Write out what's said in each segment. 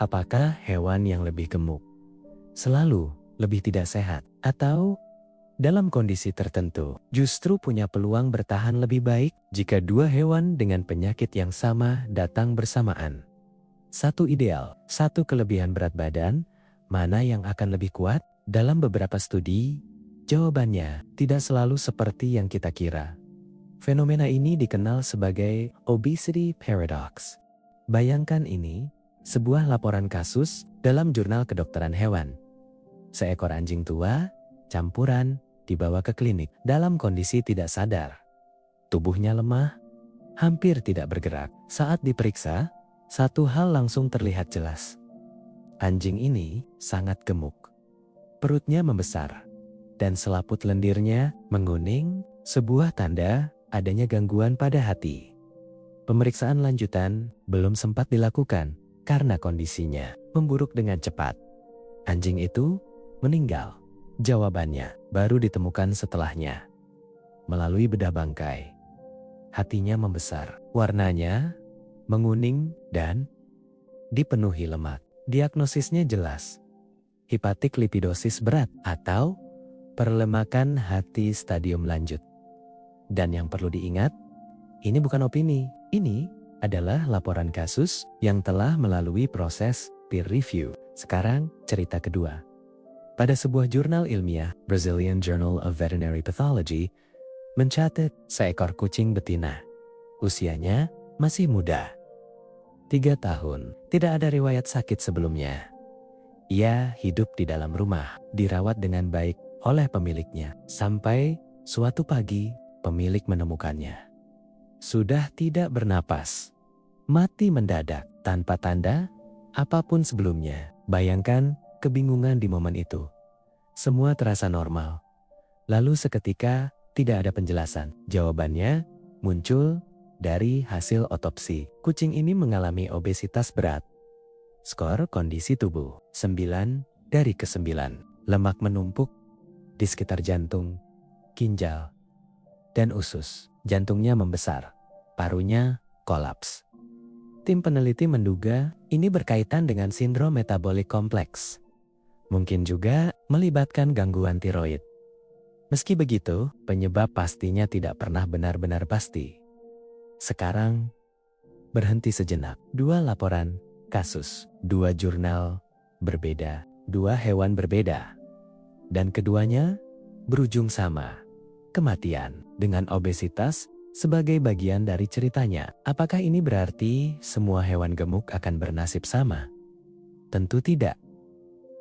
Apakah hewan yang lebih gemuk selalu lebih tidak sehat, atau dalam kondisi tertentu justru punya peluang bertahan lebih baik jika dua hewan dengan penyakit yang sama datang bersamaan? Satu ideal, satu kelebihan berat badan, mana yang akan lebih kuat? Dalam beberapa studi, jawabannya tidak selalu seperti yang kita kira. Fenomena ini dikenal sebagai obesity paradox. Bayangkan ini, sebuah laporan kasus dalam jurnal kedokteran hewan. Seekor anjing tua, campuran, dibawa ke klinik dalam kondisi tidak sadar. Tubuhnya lemah, hampir tidak bergerak. Saat diperiksa, satu hal langsung terlihat jelas. Anjing ini sangat gemuk. Perutnya membesar, dan selaput lendirnya menguning, sebuah tanda adanya gangguan pada hati. Pemeriksaan lanjutan belum sempat dilakukan karena kondisinya memburuk dengan cepat. Anjing itu meninggal. Jawabannya baru ditemukan setelahnya. Melalui bedah bangkai. Hatinya membesar, warnanya menguning dan dipenuhi lemak. Diagnosisnya jelas. Hepatic lipidosis berat atau perlemakan hati stadium lanjut. Dan yang perlu diingat, ini bukan opini. Ini adalah laporan kasus yang telah melalui proses peer review. Sekarang cerita kedua. Pada sebuah jurnal ilmiah, Brazilian Journal of Veterinary Pathology, mencatat seekor kucing betina. Usianya masih muda. 3 tahun, tidak ada riwayat sakit sebelumnya. Ia hidup di dalam rumah, dirawat dengan baik oleh pemiliknya. Sampai suatu pagi, pemilik menemukannya. Sudah tidak bernapas, mati mendadak, tanpa tanda apapun sebelumnya. Bayangkan kebingungan di momen itu. Semua terasa normal. Lalu seketika tidak ada penjelasan. Jawabannya muncul dari hasil otopsi. Kucing ini mengalami obesitas berat. Skor kondisi tubuh 9 dari ke-9. Lemak menumpuk di sekitar jantung, ginjal, dan usus. Jantungnya membesar, parunya kolaps. Tim peneliti menduga ini berkaitan dengan sindrom metabolik kompleks. Mungkin juga melibatkan gangguan tiroid. Meski begitu, penyebab pastinya tidak pernah benar-benar pasti. Sekarang, berhenti sejenak. 2 laporan kasus, 2 jurnal berbeda, 2 hewan berbeda. Dan keduanya berujung sama, kematian. Dengan obesitas sebagai bagian dari ceritanya. Apakah ini berarti semua hewan gemuk akan bernasib sama? Tentu tidak.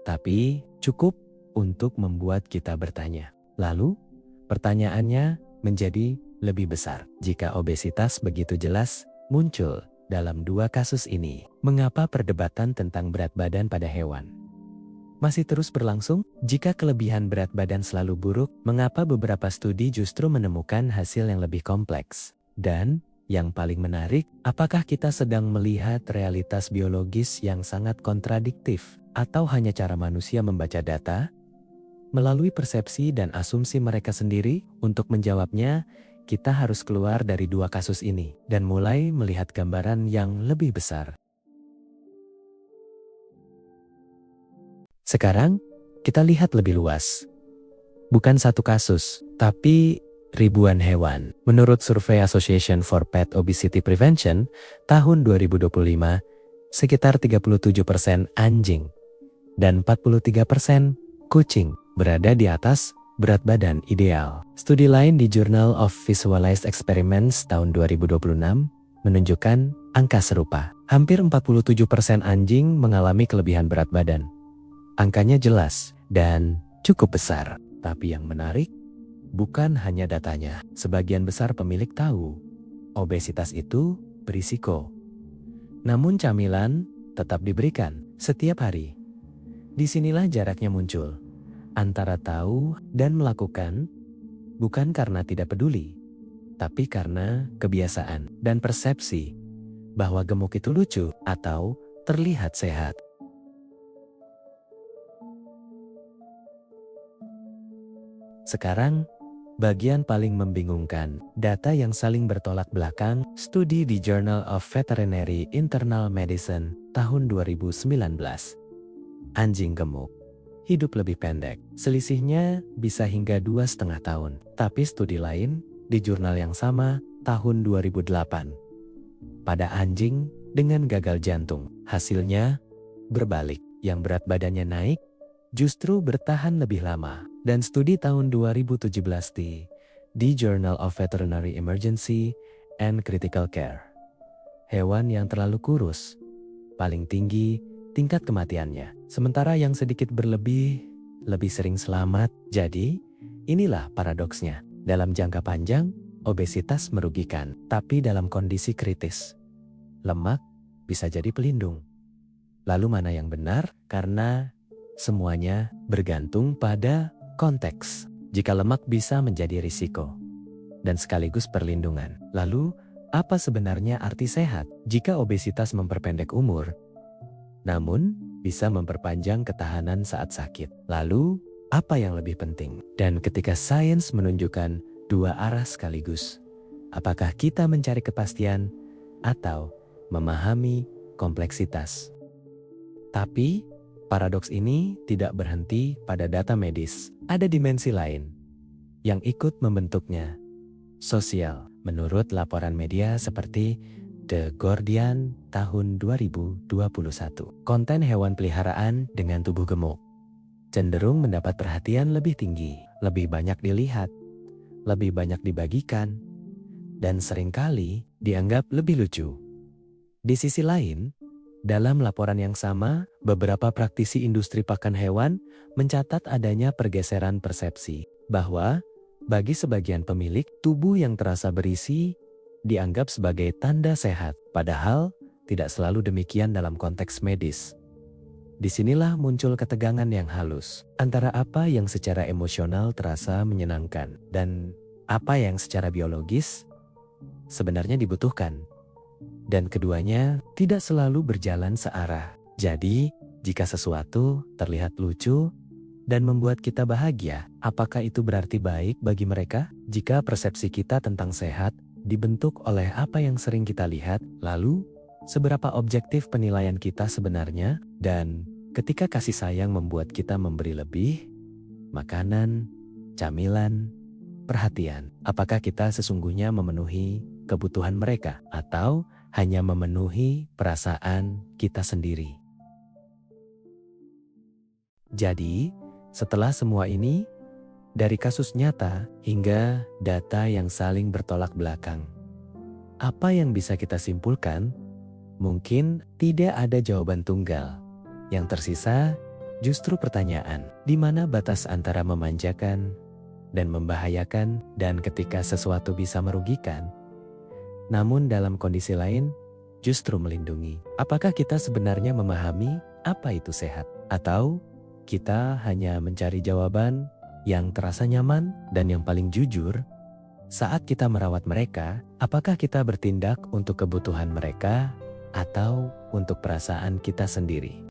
Tapi cukup untuk membuat kita bertanya. Lalu, pertanyaannya menjadi lebih besar. Jika obesitas begitu jelas muncul dalam 2 kasus ini, mengapa perdebatan tentang berat badan pada hewan masih terus berlangsung? Jika kelebihan berat badan selalu buruk, mengapa beberapa studi justru menemukan hasil yang lebih kompleks? Dan yang paling menarik, apakah kita sedang melihat realitas biologis yang sangat kontradiktif? Atau hanya cara manusia membaca data? Melalui persepsi dan asumsi mereka sendiri, untuk menjawabnya, kita harus keluar dari 2 kasus ini dan mulai melihat gambaran yang lebih besar. Sekarang, kita lihat lebih luas. Bukan 1 kasus, tapi ribuan hewan. Menurut survei Association for Pet Obesity Prevention, tahun 2025, sekitar 37% anjing dan 43% kucing berada di atas berat badan ideal. Studi lain di Journal of Visualized Experiments tahun 2026 menunjukkan angka serupa. Hampir 47% anjing mengalami kelebihan berat badan. Angkanya jelas dan cukup besar. Tapi yang menarik, bukan hanya datanya. Sebagian besar pemilik tahu obesitas itu berisiko. Namun camilan tetap diberikan setiap hari. Disinilah jaraknya muncul. Antara tahu dan melakukan, bukan karena tidak peduli, tapi karena kebiasaan dan persepsi bahwa gemuk itu lucu atau terlihat sehat. Sekarang, Bagian paling membingungkan, data yang saling bertolak belakang, studi di Journal of Veterinary Internal Medicine tahun 2019. Anjing gemuk hidup lebih pendek, selisihnya bisa hingga 2,5 tahun. Tapi studi lain di jurnal yang sama tahun 2008 pada anjing dengan gagal jantung, hasilnya berbalik. Yang berat badannya naik justru bertahan lebih lama. Dan studi tahun 2017 di Journal of Veterinary Emergency and Critical Care, hewan yang terlalu kurus paling tinggi tingkat kematiannya, sementara yang sedikit berlebih lebih sering selamat. Jadi, inilah paradoksnya. Dalam jangka panjang, obesitas merugikan, tapi dalam kondisi kritis, lemak bisa jadi pelindung. Lalu mana yang benar? Karena semuanya bergantung pada konteks. Jika lemak bisa menjadi risiko dan sekaligus perlindungan, lalu apa sebenarnya arti sehat? Jika obesitas memperpendek umur, namun bisa memperpanjang ketahanan saat sakit. Lalu, apa yang lebih penting? Dan ketika sains menunjukkan dua arah sekaligus, apakah kita mencari kepastian atau memahami kompleksitas? Tapi, paradoks ini tidak berhenti pada data medis. Ada dimensi lain yang ikut membentuknya. Sosial, menurut laporan media seperti The Guardian tahun 2021. Konten hewan peliharaan dengan tubuh gemuk cenderung mendapat perhatian lebih tinggi, lebih banyak dilihat, lebih banyak dibagikan, dan seringkali dianggap lebih lucu. Di sisi lain, dalam laporan yang sama, beberapa praktisi industri pakan hewan mencatat adanya pergeseran persepsi bahwa bagi sebagian pemilik, tubuh yang terasa berisi dianggap sebagai tanda sehat, padahal tidak selalu demikian dalam konteks medis. Disinilah muncul ketegangan yang halus antara apa yang secara emosional terasa menyenangkan dan apa yang secara biologis sebenarnya dibutuhkan. Dan keduanya tidak selalu berjalan searah. Jadi, jika sesuatu terlihat lucu dan membuat kita bahagia, apakah itu berarti baik bagi mereka? Jika persepsi kita tentang sehat dibentuk oleh apa yang sering kita lihat, lalu seberapa objektif penilaian kita sebenarnya? Dan ketika kasih sayang membuat kita memberi lebih, makanan, camilan, perhatian, apakah kita sesungguhnya memenuhi kebutuhan mereka atau hanya memenuhi perasaan kita sendiri? Jadi, setelah semua ini, dari kasus nyata hingga data yang saling bertolak belakang, apa yang bisa kita simpulkan? Mungkin tidak ada jawaban tunggal. Yang tersisa justru pertanyaan, di mana batas antara memanjakan dan membahayakan, dan ketika sesuatu bisa merugikan, namun dalam kondisi lain justru melindungi. Apakah kita sebenarnya memahami apa itu sehat? Atau kita hanya mencari jawaban yang terasa nyaman dan yang paling jujur? Saat kita merawat mereka, apakah kita bertindak untuk kebutuhan mereka atau untuk perasaan kita sendiri?